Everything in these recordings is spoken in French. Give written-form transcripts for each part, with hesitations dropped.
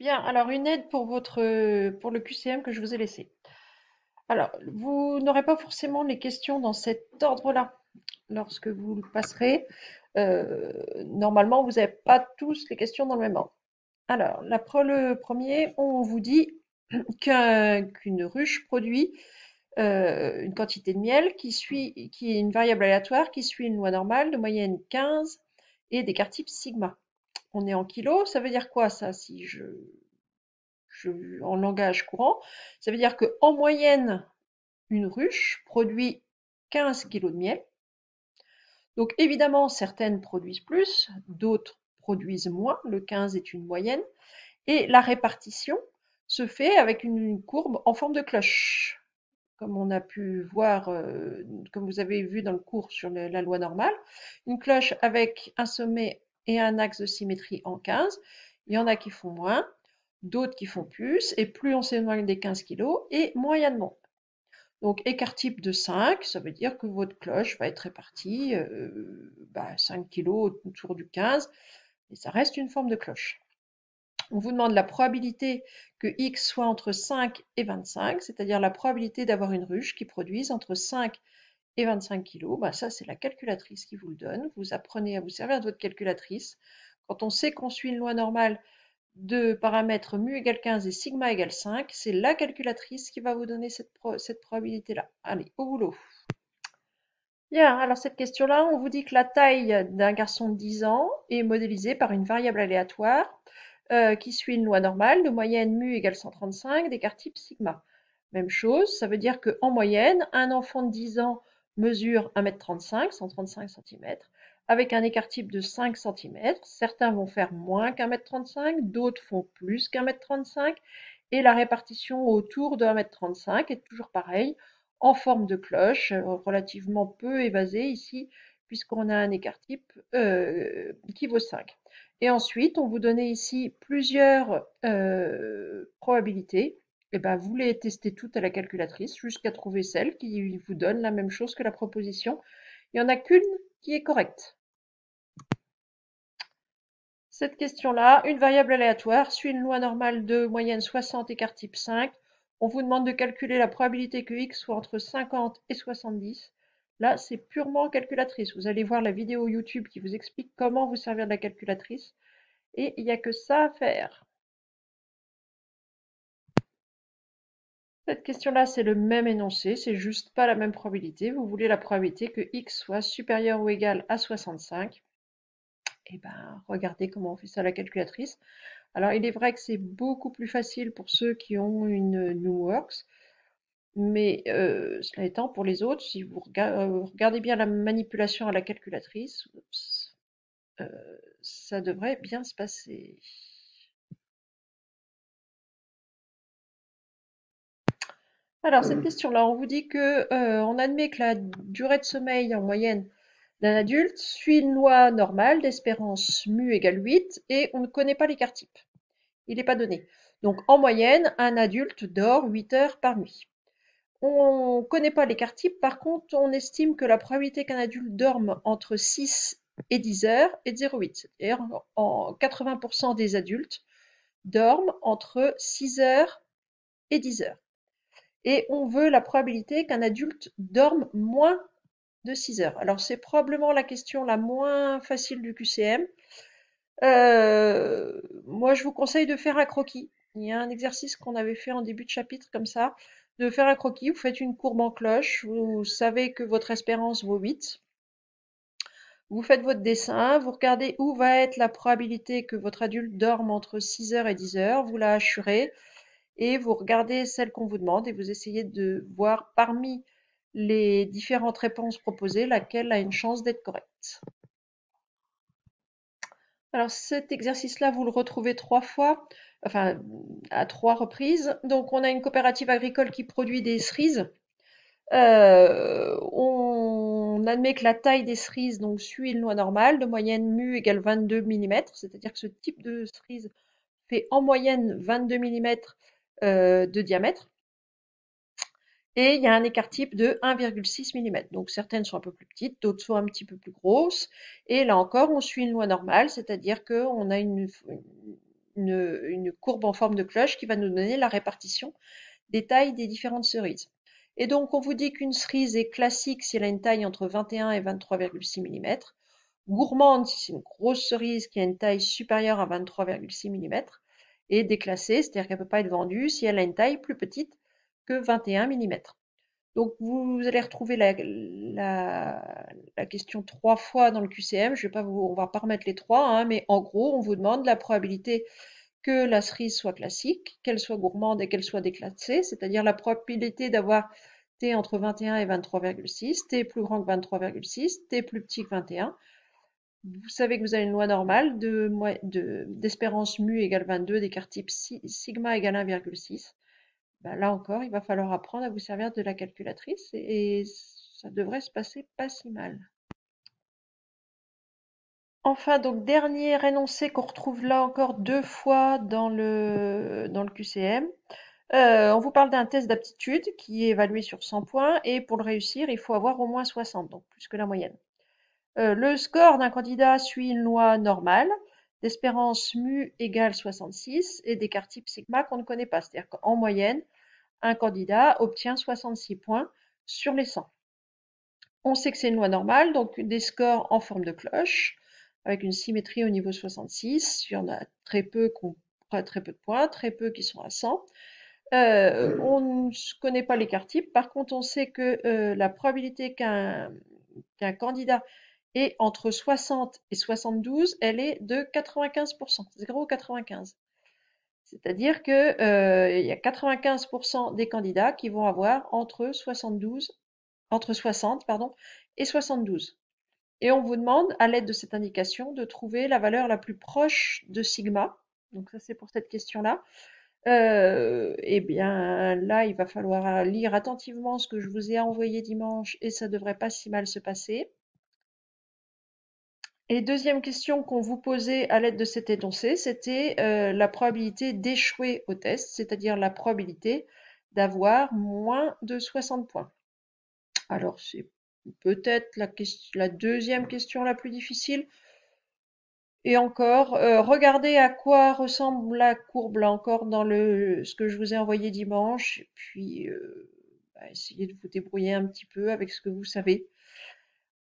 Bien, alors une aide pour pour le QCM que je vous ai laissé. Alors, vous n'aurez pas forcément les questions dans cet ordre-là lorsque vous le passerez. Normalement, vous n'avez pas tous les questions dans le même ordre. Alors, le premier, on vous dit qu'une ruche produit une quantité de miel qui est une variable aléatoire qui suit une loi normale de moyenne 15 et d'écart type sigma. On est en kilos, ça veut dire quoi ça si en langage courant? Ça veut dire qu'en moyenne, une ruche produit 15 kilos de miel. Donc évidemment, certaines produisent plus, d'autres produisent moins. Le 15 est une moyenne. Et la répartition se fait avec une courbe en forme de cloche. Comme on a pu voir, comme vous avez vu dans le cours sur la loi normale, une cloche avec un sommet et un axe de symétrie en 15. Il y en a qui font moins, d'autres qui font plus, et plus on s'éloigne des 15 kilos, et moins il y a de monde. Donc écart type de 5, ça veut dire que votre cloche va être répartie 5 kilos autour du 15, et ça reste une forme de cloche. On vous demande la probabilité que X soit entre 5 et 25, c'est-à-dire la probabilité d'avoir une ruche qui produise entre 5 et 25 kilos. Ça, c'est la calculatrice qui vous le donne. Vous apprenez à vous servir de votre calculatrice. Quand on sait qu'on suit une loi normale de paramètres mu égale 15 et sigma égale 5, c'est la calculatrice qui va vous donner cette probabilité-là. Allez, au boulot. Bien, alors cette question-là, on vous dit que la taille d'un garçon de 10 ans est modélisée par une variable aléatoire qui suit une loi normale de moyenne mu égale 135 d'écart type sigma. Même chose, ça veut dire qu'en moyenne, un enfant de 10 ans mesure 1,35 m, 135 cm, avec un écart type de 5 cm. Certains vont faire moins qu'1,35 m, d'autres font plus qu'1,35 m, et la répartition autour de 1,35 m est toujours pareille, en forme de cloche, relativement peu évasée ici, puisqu'on a un écart type qui vaut 5. Et ensuite, on vous donnait ici plusieurs probabilités. Et ben, vous les testez toutes à la calculatrice jusqu'à trouver celle qui vous donne la même chose que la proposition. Il n'y en a qu'une qui est correcte. Cette question-là, une variable aléatoire suit une loi normale de moyenne 60 écart type 5. On vous demande de calculer la probabilité que x soit entre 50 et 70. Là, c'est purement calculatrice. Vous allez voir la vidéo YouTube qui vous explique comment vous servir de la calculatrice. Et il n'y a que ça à faire. Cette question-là, c'est le même énoncé, c'est juste pas la même probabilité. Vous voulez la probabilité que x soit supérieur ou égal à 65. Et ben, regardez comment on fait ça à la calculatrice. Alors, il est vrai que c'est beaucoup plus facile pour ceux qui ont une NuWorks, mais cela étant, pour les autres, si vous regardez bien la manipulation à la calculatrice, ça devrait bien se passer. Alors, cette question-là, on vous dit que on admet que la durée de sommeil en moyenne d'un adulte suit une loi normale d'espérance mu égale 8 et on ne connaît pas l'écart type. Il n'est pas donné. Donc, en moyenne, un adulte dort 8 heures par nuit. On ne connaît pas l'écart type, par contre, on estime que la probabilité qu'un adulte dorme entre 6 et 10 heures est de 0,8. C'est-à-dire, en 80% des adultes dorment entre 6 heures et 10 heures. Et on veut la probabilité qu'un adulte dorme moins de 6 heures. Alors, c'est probablement la question la moins facile du QCM. Moi, je vous conseille de faire un croquis. Il y a un exercice qu'on avait fait en début de chapitre comme ça, de faire un croquis. Vous faites une courbe en cloche. Vous savez que votre espérance vaut 8. Vous faites votre dessin. Vous regardez où va être la probabilité que votre adulte dorme entre 6 heures et 10 heures. Vous la assurez et vous regardez celle qu'on vous demande et vous essayez de voir parmi les différentes réponses proposées laquelle a une chance d'être correcte. Alors cet exercice-là, vous le retrouvez 3 fois, enfin à 3 reprises. Donc on a une coopérative agricole qui produit des cerises. On admet que la taille des cerises donc, suit une loi normale de moyenne mu égale 22 mm, c'est-à-dire que ce type de cerise fait en moyenne 22 mm de diamètre. Et il y a un écart type de 1,6 mm. Donc certaines sont un peu plus petites, d'autres sont un petit peu plus grosses. Et là encore, on suit une loi normale, c'est-à-dire qu'on a une courbe en forme de cloche qui va nous donner la répartition des tailles des différentes cerises. Et donc, on vous dit qu'une cerise est classique si elle a une taille entre 21 et 23,6 mm, gourmande si c'est une grosse cerise qui a une taille supérieure à 23,6 mm, et déclassée, c'est-à-dire qu'elle ne peut pas être vendue si elle a une taille plus petite que 21 mm. Donc, vous allez retrouver la question 3 fois dans le QCM. Je vais pas on va pas remettre les 3, hein, mais en gros, on vous demande la probabilité que la cerise soit classique, qu'elle soit gourmande et qu'elle soit déclassée, c'est-à-dire la probabilité d'avoir T entre 21 et 23,6, T plus grand que 23,6, T plus petit que 21. Vous savez que vous avez une loi normale d'espérance mu égale 22, d'écart type sigma égale 1,6. Ben là encore, il va falloir apprendre à vous servir de la calculatrice et ça devrait se passer pas si mal. Enfin, donc dernier énoncé qu'on retrouve là encore 2 fois dans le QCM. On vous parle d'un test d'aptitude qui est évalué sur 100 points et pour le réussir, il faut avoir au moins 60, donc plus que la moyenne. Le score d'un candidat suit une loi normale d'espérance mu égale 66 et d'écart type sigma qu'on ne connaît pas. C'est-à-dire qu'en moyenne, un candidat obtient 66 points sur les 100. On sait que c'est une loi normale, donc des scores en forme de cloche, avec une symétrie au niveau 66. Il y en a très peu qui ont très peu de points, très peu qui sont à 100. On ne connaît pas l'écart type. Par contre, on sait que la probabilité qu'un candidat ait entre 60 et 72, elle est de 95%, 0,95. C'est-à-dire que il y a 95% des candidats qui vont avoir entre 60 et 72. Et on vous demande, à l'aide de cette indication, de trouver la valeur la plus proche de sigma. Donc ça, c'est pour cette question-là. Eh bien, là, il va falloir lire attentivement ce que je vous ai envoyé dimanche et ça devrait pas si mal se passer. Et deuxième question qu'on vous posait à l'aide de cet énoncé, c'était la probabilité d'échouer au test, c'est-à-dire la probabilité d'avoir moins de 60 points. Alors, c'est peut-être la deuxième question la plus difficile. Et encore, regardez à quoi ressemble la courbe là encore dans ce que je vous ai envoyé dimanche. Et puis, essayez de vous débrouiller un petit peu avec ce que vous savez.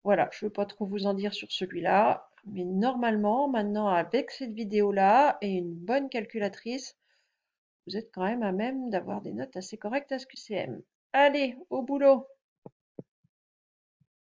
Voilà, je ne veux pas trop vous en dire sur celui-là. Mais normalement, maintenant, avec cette vidéo-là et une bonne calculatrice, vous êtes quand même à même d'avoir des notes assez correctes à ce QCM. Allez, au boulot!